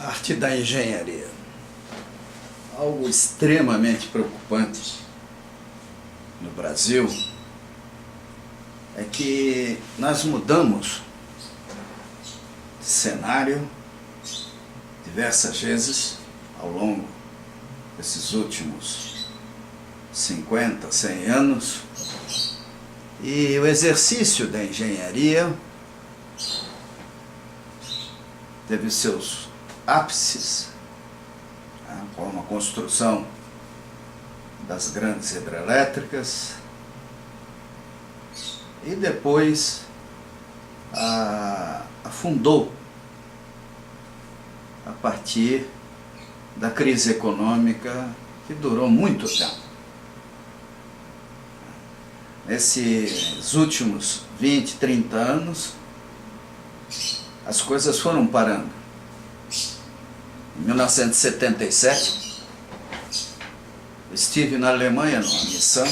Arte da engenharia. Algo extremamente preocupante no Brasil é que nós mudamos de cenário diversas vezes ao longo desses últimos 50, 100 anos, e o exercício da engenharia teve seus ápices, como a construção das grandes hidrelétricas, e depois afundou a partir da crise econômica que durou muito tempo. Nesses últimos 20, 30 anos, as coisas foram parando. Em 1977, eu estive na Alemanha numa missão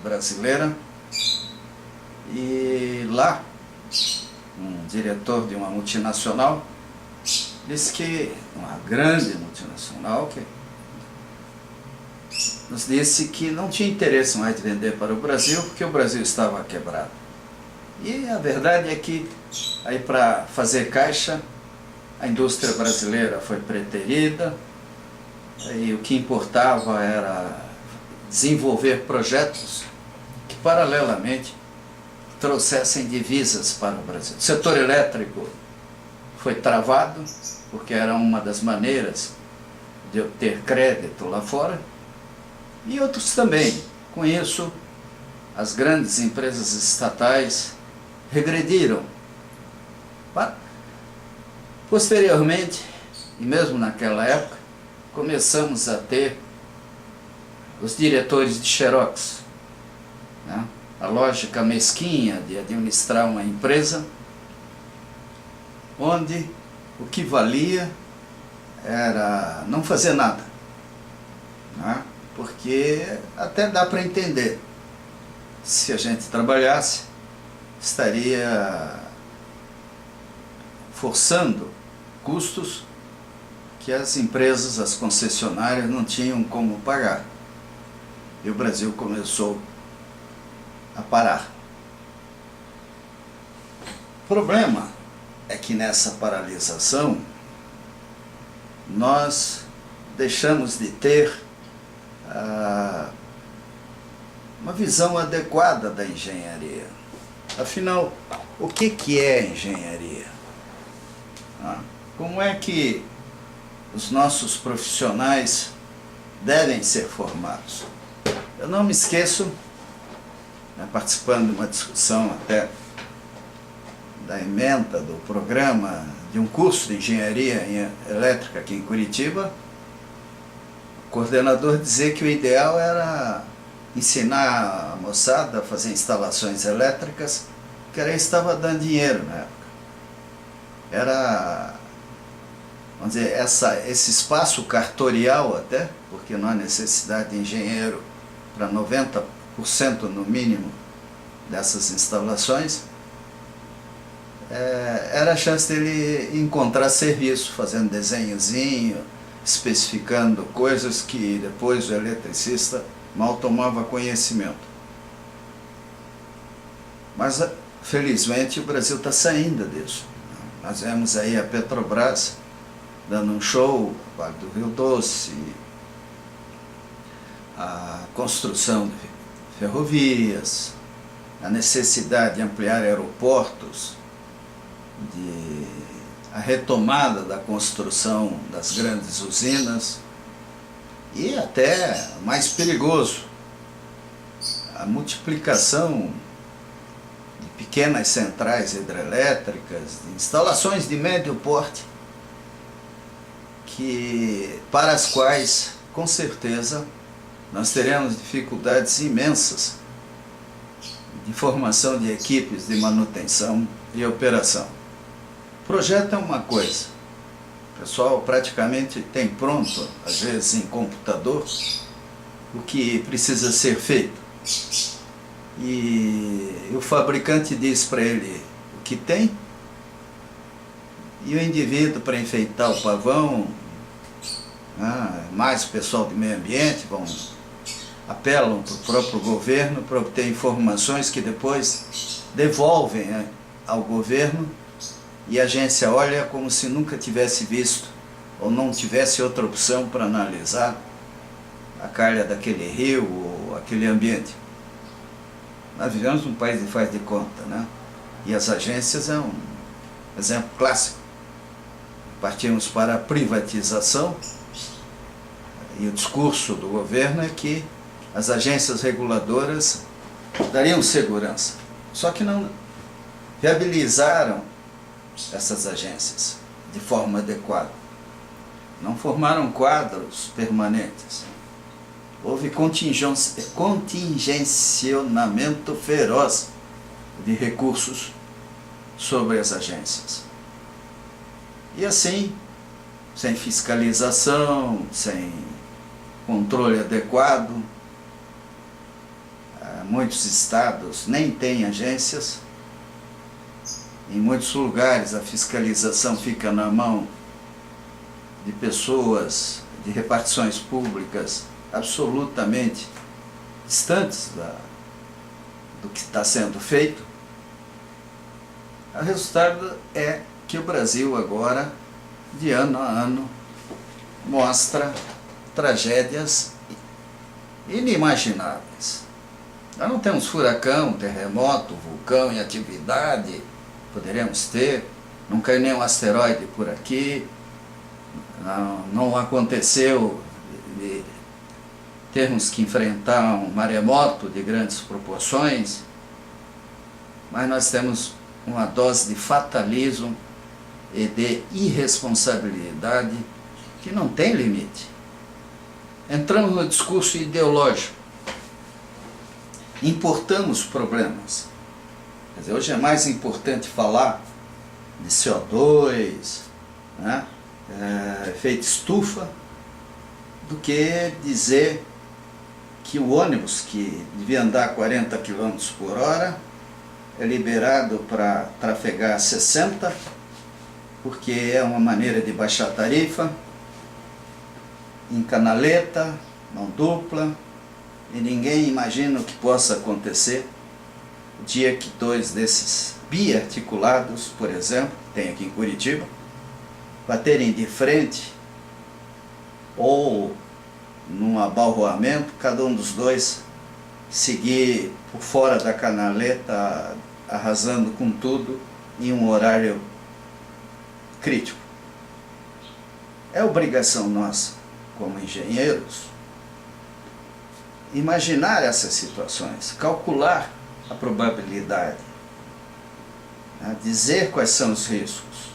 brasileira e lá um diretor de uma multinacional disse que, uma grande multinacional, que nos disse que não tinha interesse mais de vender para o Brasil porque o Brasil estava quebrado. E a verdade é que aí para fazer caixa a indústria brasileira foi preterida e o que importava era desenvolver projetos que paralelamente trouxessem divisas para o Brasil. O setor elétrico foi travado porque era uma das maneiras de obter crédito lá fora, e outros também. Com isso, as grandes empresas estatais regrediram. Posteriormente, e mesmo naquela época, começamos a ter os diretores de Xerox, né? A lógica mesquinha de administrar uma empresa onde o que valia era não fazer nada, né? Porque até dá para entender, se a gente trabalhasse, estaria forçando custos que as empresas, as concessionárias não tinham como pagar. E o Brasil começou a parar. O problema é que nessa paralisação nós deixamos de ter uma visão adequada da engenharia. Afinal, o que é engenharia? Como é que os nossos profissionais devem ser formados? Eu não me esqueço, participando de uma discussão até da ementa do programa de um curso de engenharia elétrica aqui em Curitiba, o coordenador dizia que o ideal era ensinar a moçada a fazer instalações elétricas, que era isso que estava dando dinheiro na época. Era, vamos dizer, esse espaço cartorial até, porque não há necessidade de engenheiro para 90% no mínimo dessas instalações, era a chance dele encontrar serviço, fazendo desenhozinho, especificando coisas que depois o eletricista mal tomava conhecimento. Mas, felizmente, o Brasil está saindo disso. Nós vemos aí a Petrobras dando um show, o Vale do Rio Doce, a construção de ferrovias, a necessidade de ampliar aeroportos, a retomada da construção das grandes usinas e até, mais perigoso, a multiplicação de pequenas centrais hidrelétricas, de instalações de médio porte, para as quais, com certeza, nós teremos dificuldades imensas de formação de equipes de manutenção e operação. O projeto é uma coisa, o pessoal praticamente tem pronto, às vezes em computador, o que precisa ser feito. E o fabricante diz para ele o que tem E o indivíduo, para enfeitar o pavão, mais o pessoal do meio ambiente apelam para o próprio governo para obter informações que depois devolvem ao governo, e a agência olha como se nunca tivesse visto ou não tivesse outra opção para analisar a calha daquele rio ou aquele ambiente. Nós vivemos num país de faz de conta, né? E as agências é um exemplo clássico. Partimos para a privatização e o discurso do governo é que as agências reguladoras dariam segurança. Só que não viabilizaram essas agências de forma adequada. Não formaram quadros permanentes. Houve contingenciamento feroz de recursos sobre as agências. E assim, sem fiscalização, sem controle adequado, muitos estados nem têm agências. Em muitos lugares a fiscalização fica na mão de pessoas de repartições públicas absolutamente distantes do que está sendo feito. O resultado é que o Brasil agora, de ano a ano, mostra tragédias inimagináveis. Nós não temos furacão, terremoto, vulcão em atividade, poderemos ter, não caiu nenhum asteroide por aqui, não aconteceu de termos que enfrentar um maremoto de grandes proporções, mas nós temos uma dose de fatalismo e de irresponsabilidade que não tem limite. Entramos no discurso ideológico, importamos problemas. Quer dizer, hoje é mais importante falar de CO2, né, efeito estufa, do que dizer que o ônibus que devia andar 40 km por hora é liberado para trafegar 60, porque é uma maneira de baixar a tarifa, em canaleta, mão dupla, e ninguém imagina o que possa acontecer o dia que dois desses biarticulados, por exemplo, tem aqui em Curitiba, baterem de frente ou num abalroamento, cada um dos dois seguir por fora da canaleta, arrasando com tudo em um horário crítico. É obrigação nossa, como engenheiros, imaginar essas situações, calcular a probabilidade, dizer quais são os riscos.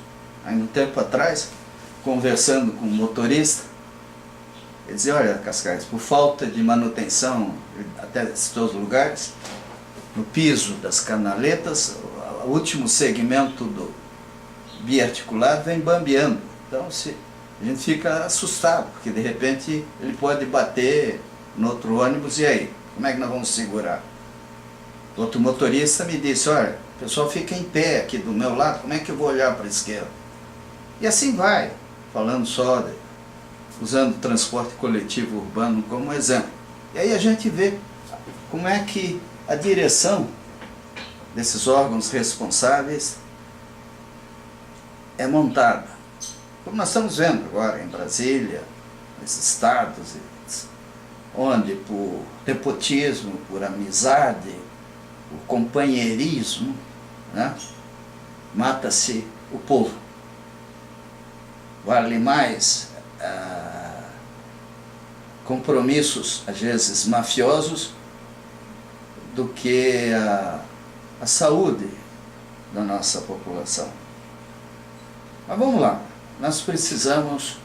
Aí, um tempo atrás, conversando com um motorista, ele dizia: olha, Cascais, por falta de manutenção, até citou os lugares, no piso das canaletas, o último segmento do biarticulado vem bambeando. Então, a gente fica assustado, porque de repente ele pode bater no outro ônibus, e aí? Como é que nós vamos segurar? O outro motorista me disse: olha, o pessoal fica em pé aqui do meu lado, como é que eu vou olhar para a esquerda? E assim vai, falando só, usando o transporte coletivo urbano como exemplo. E aí a gente vê como é que a direção desses órgãos responsáveis é montada. Como nós estamos vendo agora em Brasília, nos estados, onde por nepotismo, por amizade, por companheirismo, né, mata-se o povo. Vale mais compromissos, às vezes mafiosos, do que a saúde da nossa população. Mas vamos lá, nós precisamos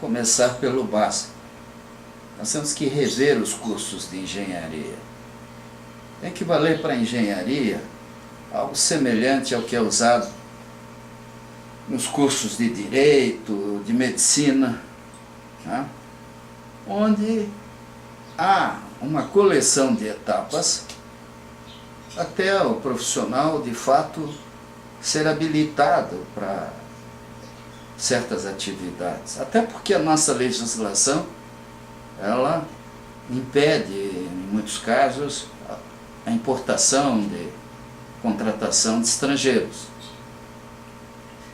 começar pelo básico. Nós temos que rever os cursos de engenharia. Tem que valer para a engenharia algo semelhante ao que é usado nos cursos de direito, de medicina, né? Onde há uma coleção de etapas até o profissional de fato ser habilitado para certas atividades. Até porque a nossa legislação, ela impede, em muitos casos, a importação de contratação de estrangeiros.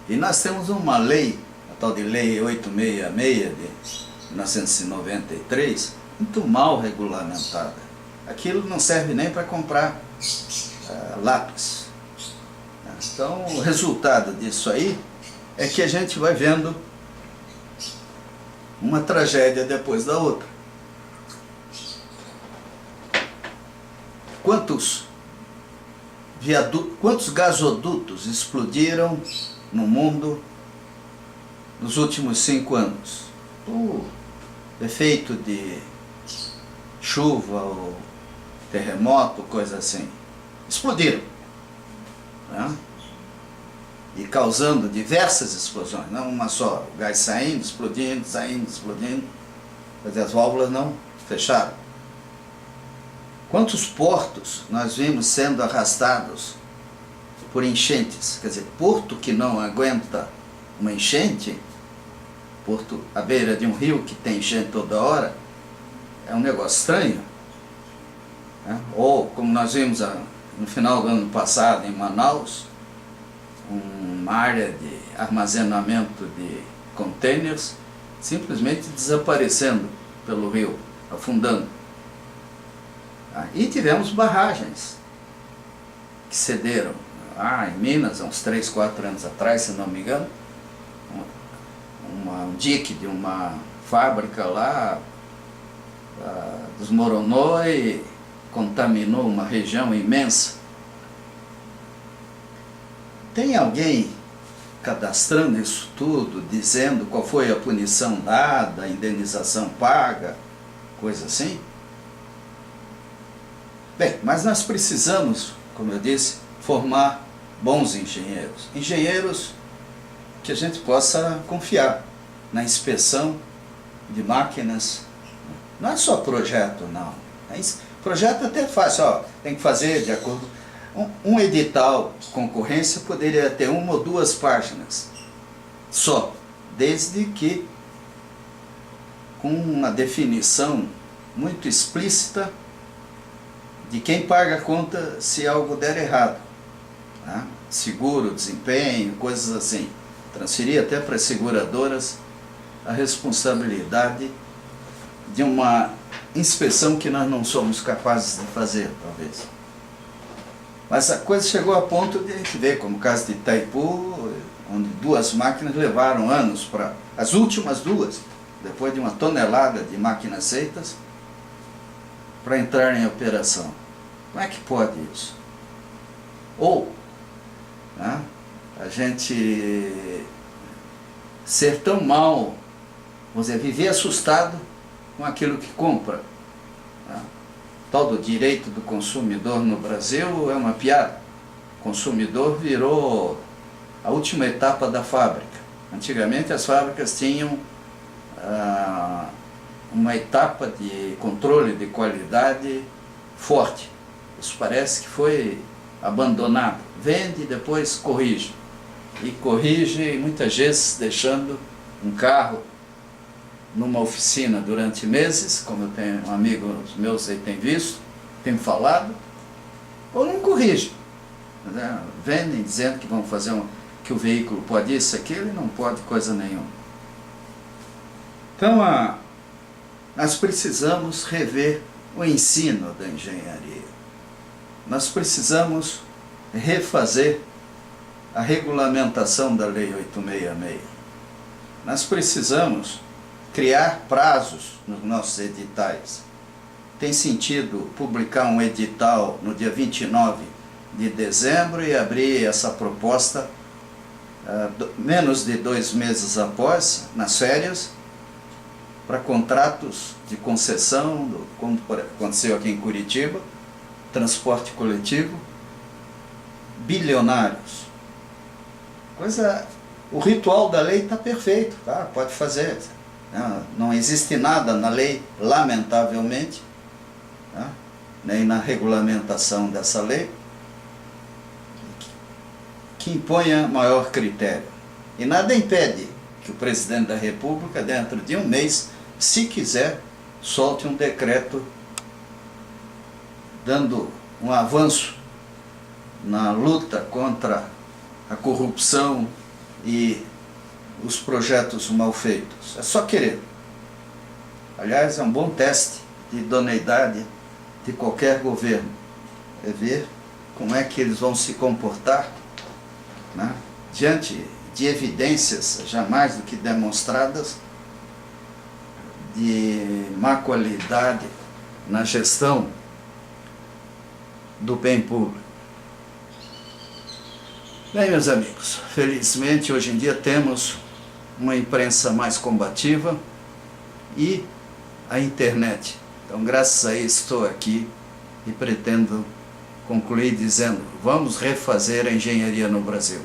E nós temos uma lei, a tal de Lei 866 de 1993, muito mal regulamentada. Aquilo não serve nem para comprar lápis. Então, o resultado disso aí é que a gente vai vendo uma tragédia depois da outra. Quantos gasodutos explodiram no mundo nos últimos 5 anos? Por efeito de chuva ou terremoto, coisa assim. Explodiram, né? E causando diversas explosões, não uma só. O gás saindo, explodindo, saindo, explodindo. Mas as válvulas não fecharam. Quantos portos nós vimos sendo arrastados por enchentes? Quer dizer, porto que não aguenta uma enchente, porto à beira de um rio que tem enchente toda hora, é um negócio estranho, né? Ou, como nós vimos no final do ano passado em Manaus, uma área de armazenamento de containers simplesmente desaparecendo pelo rio, afundando. E tivemos barragens que cederam. Em Minas, há uns 3, 4 anos atrás, se não me engano, um dique de uma fábrica lá desmoronou e contaminou uma região imensa. Tem alguém cadastrando isso tudo, dizendo qual foi a punição dada, a indenização paga, coisa assim? Bem, mas nós precisamos, como eu disse, formar bons engenheiros. Engenheiros que a gente possa confiar na inspeção de máquinas. Não é só projeto, não. Projeto até é fácil, tem que fazer de acordo. Um edital concorrência poderia ter 1 ou 2 páginas só, desde que com uma definição muito explícita de quem paga a conta se algo der errado, né? Seguro, desempenho, coisas assim. Transferir até para as seguradoras a responsabilidade de uma inspeção que nós não somos capazes de fazer, talvez. Mas a coisa chegou a ponto de a gente ver, como o caso de Itaipu, onde 2 máquinas levaram anos para... As últimas 2, depois de 1 tonelada de máquinas feitas, para entrar em operação. Como é que pode isso? Ou, né, a gente ser tão mal, vamos dizer, viver assustado com aquilo que compra. Né? Tal do direito do consumidor no Brasil é uma piada. O consumidor virou a última etapa da fábrica. Antigamente as fábricas tinham uma etapa de controle de qualidade forte. Isso parece que foi abandonado. Vende e depois corrige. E corrige muitas vezes deixando um carro numa oficina durante meses, como eu tenho amigos meus aí tem visto, tem falado, ou não corrige. Vendem dizendo que vão fazer que o veículo pode isso, aquilo, e não pode coisa nenhuma. Então, nós precisamos rever o ensino da engenharia. Nós precisamos refazer a regulamentação da Lei 866. Nós precisamos criar prazos nos nossos editais. Tem sentido publicar um edital no dia 29 de dezembro e abrir essa proposta menos de 2 meses após, nas férias, para contratos de concessão, como aconteceu aqui em Curitiba, transporte coletivo, bilionários. O ritual da lei está perfeito, tá? Pode fazer. Não existe nada na lei, lamentavelmente, tá? Nem na regulamentação dessa lei, que imponha maior critério. E nada impede que o presidente da República, dentro de um mês, se quiser, solte um decreto dando um avanço na luta contra a corrupção e os projetos mal feitos. É só querer. Aliás, é um bom teste de idoneidade de qualquer governo. É ver como é que eles vão se comportar, né, diante de evidências jamais do que demonstradas de má qualidade na gestão do bem público. Bem, meus amigos, felizmente hoje em dia temos uma imprensa mais combativa e a internet. Então, graças a isso, estou aqui e pretendo concluir dizendo: vamos refazer a engenharia no Brasil.